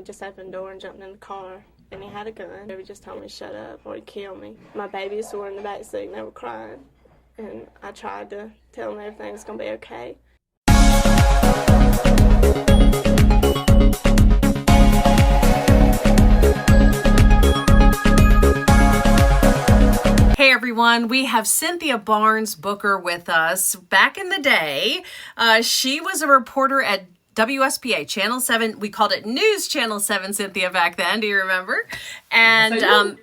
He just opened the door and jumped in the car, and he had a gun. He just told me to shut up or he'd kill me. My babies were in the back seat and they were crying, and I tried to tell them everything was going to be okay. Hey everyone, we have Cynthia Barnes Booker with us. Back in the day, she was a reporter at WSPA Channel 7. We called it News Channel 7, Cynthia, back then. Do you remember? And Yes,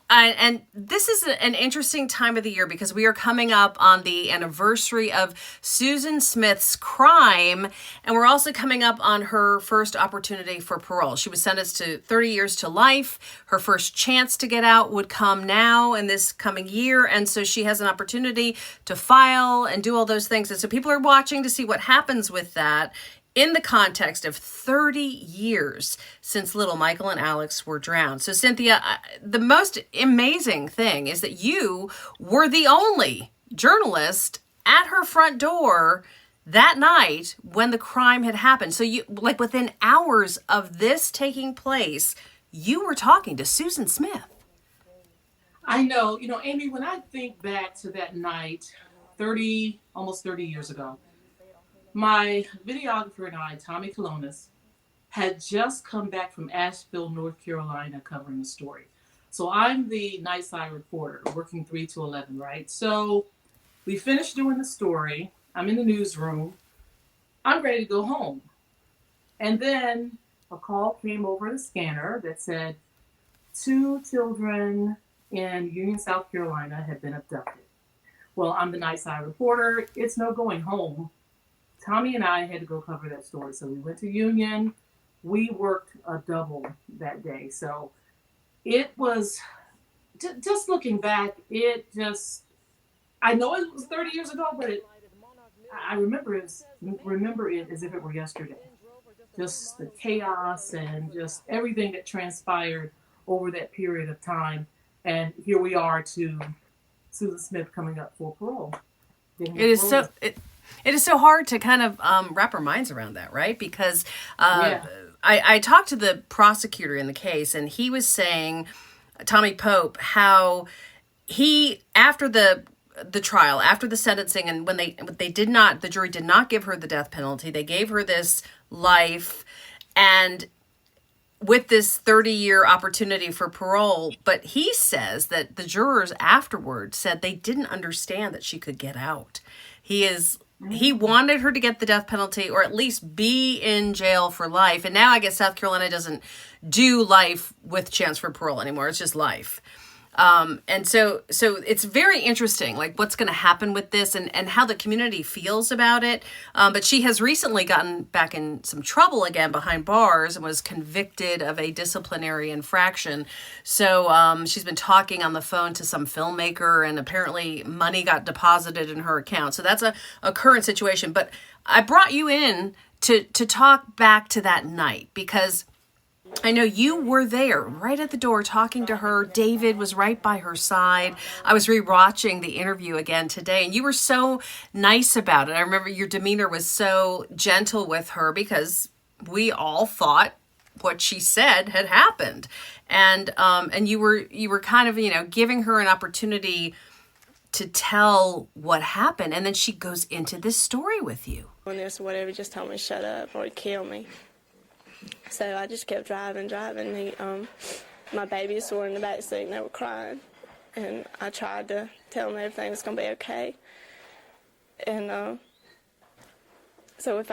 and this is an interesting time of the year because we are coming up on the anniversary of Susan Smith's crime, and we're also coming up on her first opportunity for parole. She was sentenced to 30 years to life. Her first chance to get out would come now in this coming year, and so she has an opportunity to file and do all those things. And so people are watching to see what happens with that in the context of 30 years since little Michael and Alex were drowned. So Cynthia, the most amazing thing is that you were the only journalist at her front door that night when the crime had happened. So you, like within hours of this taking place, you were talking to Susan Smith. I know. Amy, when I think back to that night, almost 30 years ago, my videographer and I, Tommy Colonis, had just come back from Asheville, North Carolina, covering the story. So I'm the night side reporter, working 3 to 11, right? So we finished doing the story. I'm in the newsroom. I'm ready to go home. And then a call came over the scanner that said 2 children in Union, South Carolina had been abducted. Well, I'm the night side reporter. It's no going home. Tommy and I had to go cover that story. So we went to Union. We worked a double that day. So it was, just looking back, I know it was 30 years ago, but I remember it as if it were yesterday. Just the chaos and just everything that transpired over that period of time. And here we are to Susan Smith coming up for parole. It is so hard to kind of wrap our minds around that, right? Because I talked to the prosecutor in the case, and he was saying, Tommy Pope, how he, after the trial, after the sentencing, and when the jury did not give her the death penalty, they gave her this life, and with this 30-year opportunity for parole. But he says that the jurors afterwards said they didn't understand that she could get out. He wanted her to get the death penalty or at least be in jail for life. And now I guess South Carolina doesn't do life with chance for parole anymore. It's just life. And so it's very interesting, like what's going to happen with this and how the community feels about it. But she has recently gotten back in some trouble again behind bars and was convicted of a disciplinary infraction. So she's been talking on the phone to some filmmaker, and apparently money got deposited in her account. So that's a current situation. But I brought you in to talk back to that night because I know you were there right at the door talking to her. David was right by her side. I was rewatching the interview again today, and you were so nice about it. I remember your demeanor was so gentle with her because we all thought what she said had happened. And you were kind of, giving her an opportunity to tell what happened. And then she goes into this story with you. When this whatever, just told me to shut up or he'd kill me. So I just kept driving. My babies were in the back seat and they were crying, and I tried to tell them everything was going to be okay. And so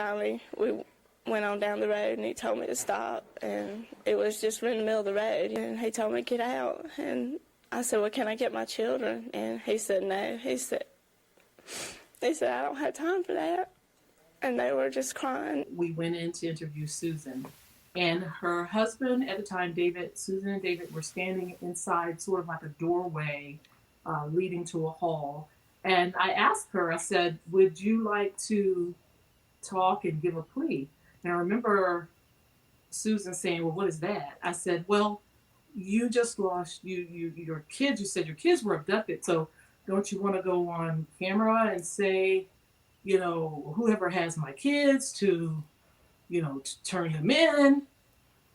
we went on down the road, and he told me to stop, and it was just in the middle of the road, and he told me to get out, and I said, well, can I get my children? And he said no. He said I don't have time for that. And they were just crying. We went in to interview Susan, and her husband at the time, Susan and David were standing inside sort of like a doorway leading to a hall. And I asked her, I said, would you like to talk and give a plea? And I remember Susan saying, well, what is that? I said, well, you just lost your kids. You said your kids were abducted. So don't you want to go on camera and say, whoever has my kids to turn them in?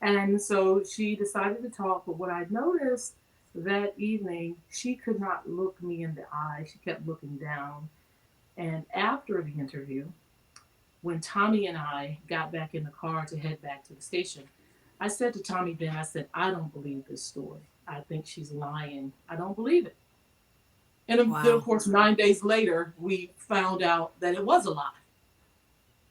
And so she decided to talk. But what I noticed that evening, she could not look me in the eye. She kept looking down. And after the interview, when Tommy and I got back in the car to head back to the station, I said to Tommy Ben, I said, I don't believe this story. I think she's lying. I don't believe it. And then, of course, 9 days later, we found out that it was a lie.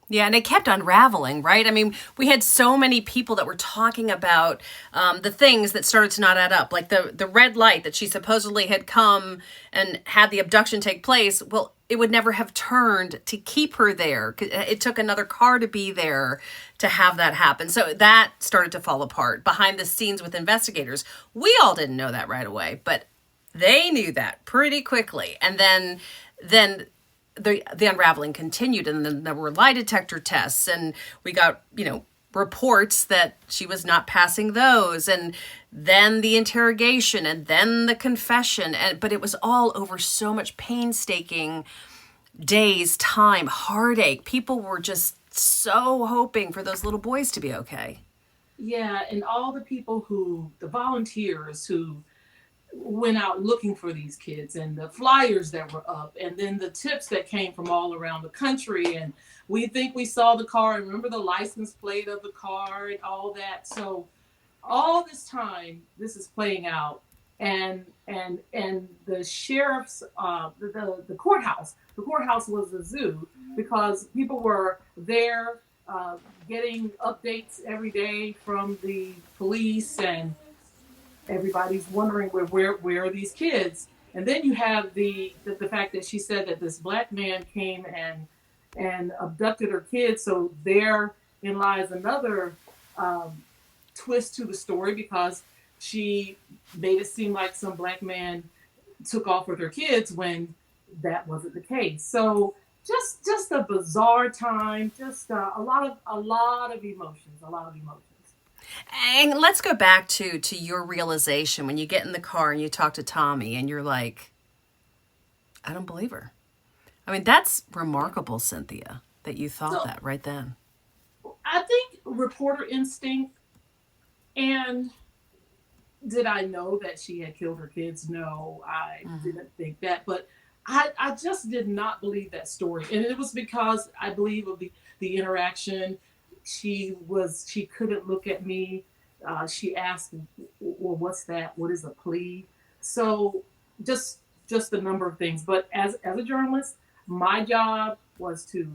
Yeah, and it kept unraveling, right? I mean, we had so many people that were talking about the things that started to not add up, like the red light that she supposedly had come and had the abduction take place. Well, it would never have turned to keep her there. It took another car to be there to have that happen. So that started to fall apart behind the scenes with investigators. We all didn't know that right away, but they knew that pretty quickly. And then the unraveling continued, and then there were lie detector tests, and we got, reports that she was not passing those, and then the interrogation, and then the confession, but it was all over so much painstaking days, time, heartache. People were just so hoping for those little boys to be okay. Yeah, and all the people the volunteers who went out looking for these kids, and the flyers that were up, and then the tips that came from all around the country, and we think we saw the car and remember the license plate of the car and all that. So all this time this is playing out, and the sheriff's the courthouse was a zoo, because people were there getting updates every day from the police, and everybody's wondering where are these kids. And then you have the fact that she said that this black man came and abducted her kids. So therein lies another twist to the story, because she made it seem like some black man took off with her kids when that wasn't the case. So just a bizarre time, just a lot of emotions. And let's go back to your realization when you get in the car and you talk to Tommy and you're like, I don't believe her. I mean, that's remarkable, Cynthia, that you thought that right then. I think reporter instinct. And did I know that she had killed her kids? No, I didn't think that. But I just did not believe that story. And it was because I believe of the interaction. She couldn't look at me. She asked, well, what's that? What is a plea? So just a number of things. But as a journalist, my job was to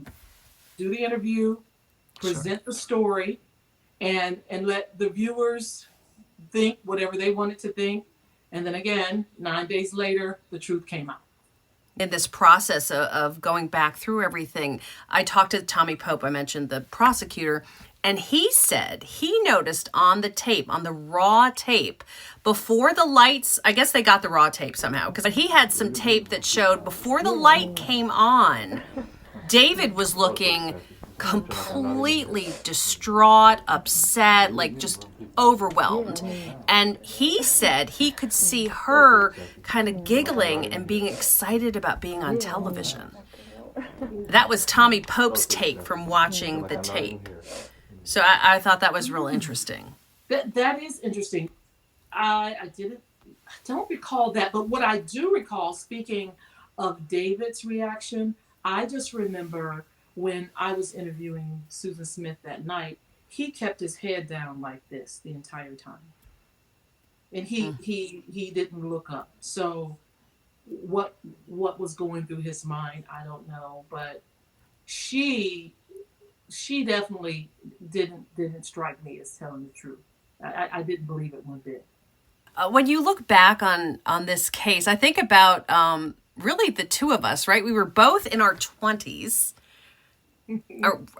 do the interview, present the story, and let the viewers think whatever they wanted to think. And then again, 9 days later, the truth came out. In this process of going back through everything, I talked to Tommy Pope, I mentioned the prosecutor, and he said he noticed on the tape, on the raw tape, before the lights, I guess they got the raw tape somehow, because he had some tape that showed before the light came on, David was looking completely distraught, upset, like just overwhelmed. And he said he could see her kind of giggling and being excited about being on television. That was Tommy Pope's take from watching the tape. So I thought that was real interesting. That is interesting. I don't recall that, but what I do recall, speaking of David's reaction, I just remember when I was interviewing Susan Smith that night, he kept his head down like this the entire time. And he didn't look up. So what was going through his mind, I don't know. But she definitely didn't strike me as telling the truth. I didn't believe it one bit. When you look back on this case, I think about really the two of us, right? We were both in our 20s.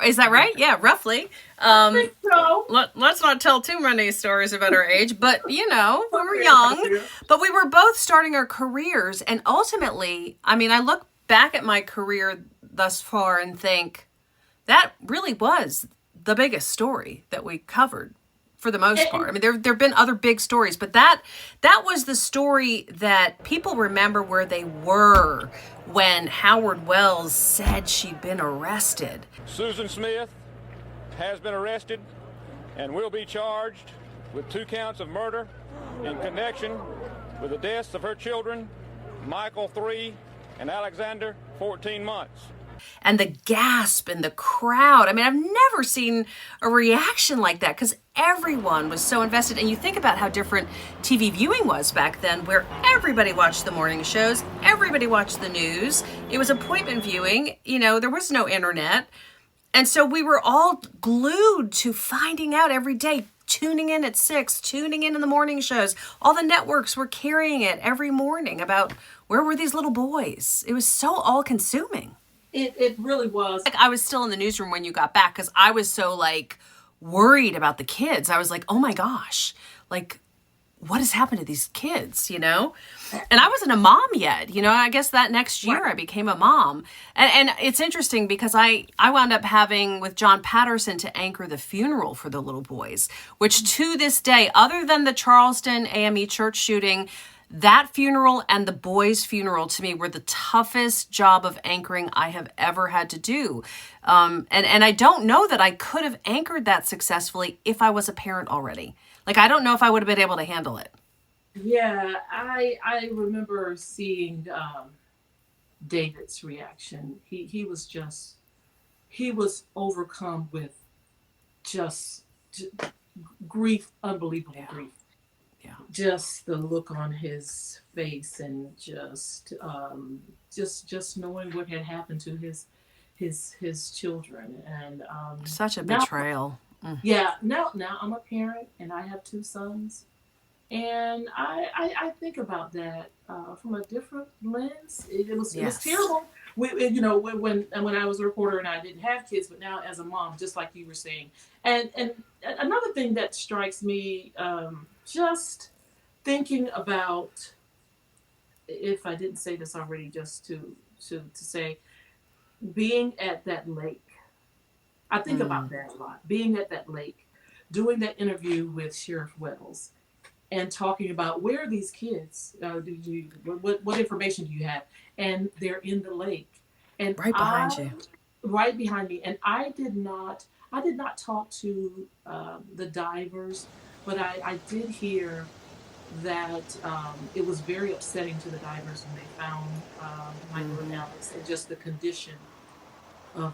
Is that right? Yeah, roughly. I think so. Let's not tell too many stories about our age, but we were young, but we were both starting our careers. And ultimately, I mean, I look back at my career thus far and think that really was the biggest story that we covered for the most part. I mean, there've been other big stories, but that was the story that people remember where they were when Howard Wells said she'd been arrested. Susan Smith has been arrested and will be charged with 2 counts of murder in connection with the deaths of her children, Michael 3 and Alexander 14 months. And the gasp in the crowd. I mean, I've never seen a reaction like that because everyone was so invested. And you think about how different TV viewing was back then, where everybody watched the morning shows, everybody watched the news. It was appointment viewing. You know, there was no internet. And so we were all glued to finding out every day, tuning in at 6, tuning in the morning shows. All the networks were carrying it every morning about where were these little boys. It was so all-consuming. It really was. Like, I was still in the newsroom when you got back because I was so like worried about the kids. I was like, oh my gosh, like what has happened to these kids, you know? And I wasn't a mom yet, you know. I guess that next year I became a mom. And it's interesting because I wound up having with John Patterson to anchor the funeral for the little boys, which to this day, other than the Charleston AME church shooting, that funeral and the boys' funeral to me were the toughest job of anchoring I have ever had to do. And I don't know that I could have anchored that successfully if I was a parent already. Like, I don't know if I would have been able to handle it. Yeah, I remember seeing David's reaction. He was overcome with just grief, unbelievable grief. Yeah. Just the look on his face and just knowing what had happened to his children and such a betrayal. Yeah, now I'm a parent and I have 2 sons, and I think about that from a different lens. It was terrible. You know, when I was a reporter and I didn't have kids, but now as a mom, just like you were saying, and another thing that strikes me, just thinking about, if I didn't say this already, just to say, being at that lake. I think about that a lot. Being at that lake, doing that interview with Sheriff Wells, and talking about where are these kids? What information do you have? And they're in the lake, and right behind you, right behind me. And I did not talk to the divers, but I did hear that it was very upsetting to the divers when they found Michael and Alex, and just the condition of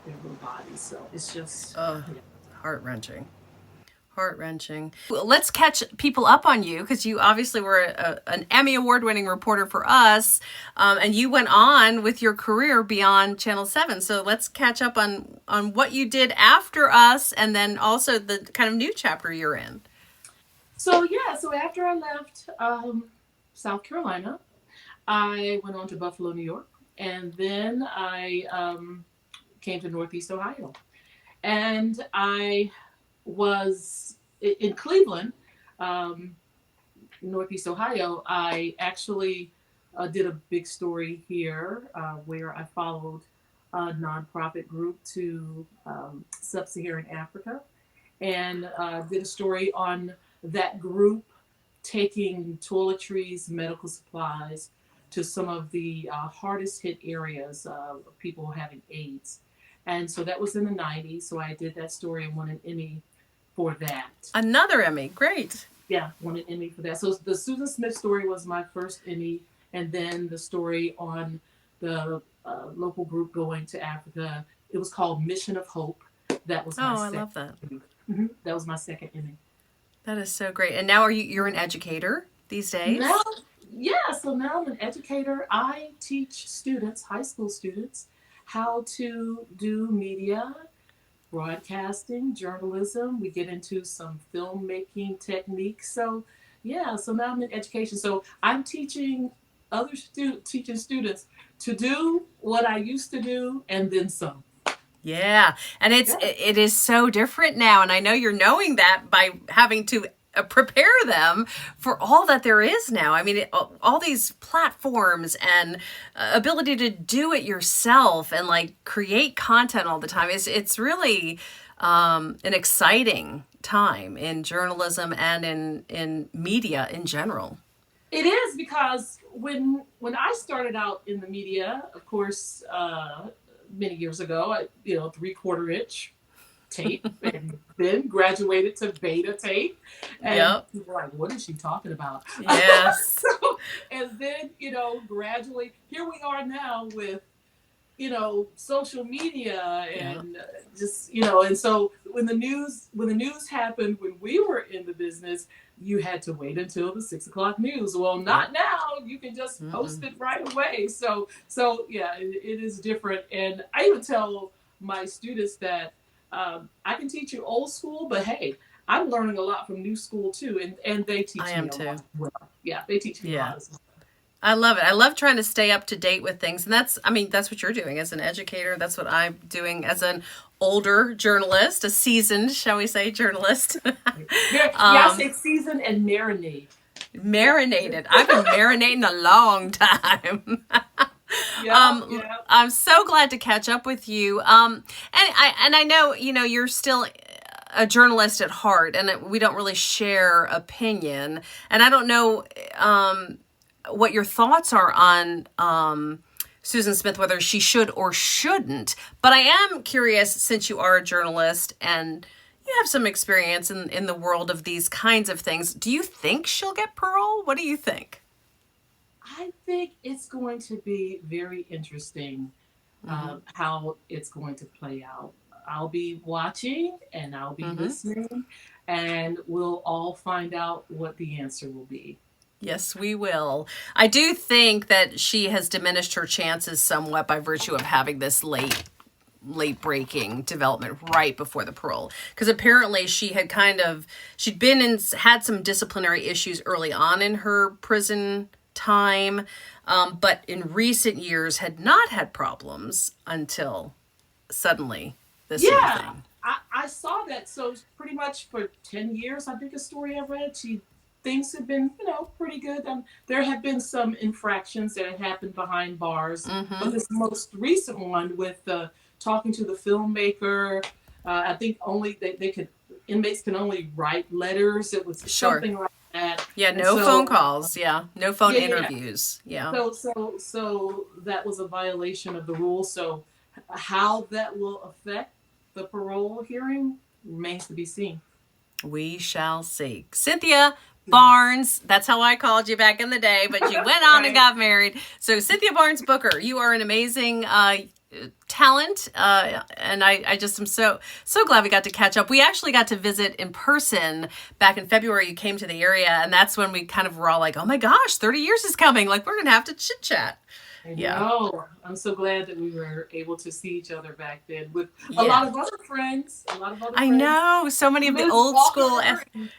their little bodies. So it's just heart-wrenching. Well, let's catch people up on you, because you obviously were an Emmy Award-winning reporter for us, and you went on with your career beyond Channel 7. So let's catch up on what you did after us, and then also the kind of new chapter you're in. So after I left South Carolina, I went on to Buffalo, New York, and then I came to Northeast Ohio. And I was in Cleveland, Northeast Ohio. I actually did a big story here where I followed a nonprofit group to sub-Saharan Africa, and did a story on that group taking toiletries, medical supplies to some of the hardest hit areas of people having AIDS. And so that was in the 90s. So I did that story and won an Emmy for that. Another Emmy. Great. Yeah, won an Emmy for that. So the Susan Smith story was my first Emmy. And then the story on the local group going to Africa, it was called Mission of Hope. That was my second. I love that. Mm-hmm. That was my second Emmy. That is so great. And now you're an educator these days? So now I'm an educator. I teach students, high school students, how to do media, broadcasting, journalism. We get into some filmmaking techniques. So now I'm in education. So I'm teaching other teaching students to do what I used to do and then some. Yeah. And it is so different now. And I know you're knowing that by having to prepare them for all that there is now. I mean, all these platforms and ability to do it yourself and like create content all the time. It's really an exciting time in journalism and in media in general. It is, because when I started out in the media, of course, many years ago, 3/4 inch tape and then graduated to beta tape. And Yep. people were like, what is she talking about? Yes. And then, gradually, here we are now with, social media and just, and so when the news happened, when we were in the business, you had to wait until the 6 o'clock news. Well, not now. You can just post it right away. So yeah, it is different. And I even tell my students that I can teach you old school, but hey, I'm learning a lot from new school too. And they teach me a lot as well. Yeah, they teach me a lot as well. I love it. I love trying to stay up to date with things. And that's what you're doing as an educator. That's what I'm doing as an older journalist, a seasoned, shall we say, journalist. I say seasoned and marinated. Marinated. I've been marinating a long time. I'm so glad to catch up with you. And I know, you're still a journalist at heart, and we don't really share opinion. And I don't know, what your thoughts are on Susan Smith, whether she should or shouldn't. But I am curious, since you are a journalist and you have some experience in the world of these kinds of things, do you think she'll get parole? What do you think? I think it's going to be very interesting how it's going to play out. I'll be watching and I'll be listening, and we'll all find out what the answer will be. Yes, we will. I do think that she has diminished her chances somewhat by virtue of having this late breaking development right before the parole. Because apparently she'd had some disciplinary issues early on in her prison time, but in recent years had not had problems until suddenly this sort of thing. I saw that. So pretty much for 10 years, I think a story I read, things have been, pretty good. There have been some infractions that have happened behind bars, but this most recent one with talking to the filmmaker, I think only inmates can only write letters. It was something like that. Yeah, phone calls. Yeah, no phone interviews. Yeah. So that was a violation of the rule. So how that will affect the parole hearing remains to be seen. We shall see. Cynthia Barnes, that's how I called you back in the day, but you went on and got married. So Cynthia Barnes Booker, you are an amazing talent, and I just am so glad we got to catch up. We actually got to visit in person back in February. You came to the area, and that's when we kind of were all like, oh my gosh, 30 years is coming. Like, we're going to have to chit chat. I know. I'm so glad that we were able to see each other back then with a lot of other friends. I know. So many of the old school.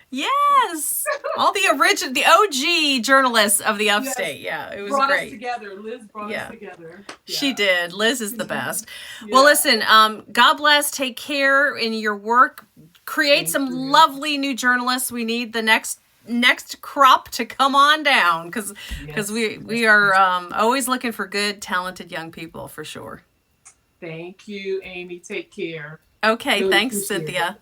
Yes. All the OG journalists of the upstate. Yes. Yeah, it was brought great. Us together. Liz brought us together. Yeah. She did. Liz is the best. Well, listen, God bless. Take care in your work. Create some lovely new journalists. We need the next crop to come on down, because we are always looking for good, talented young people, for sure. Thank you, Amy. Take care. Okay, really, thanks, Cynthia.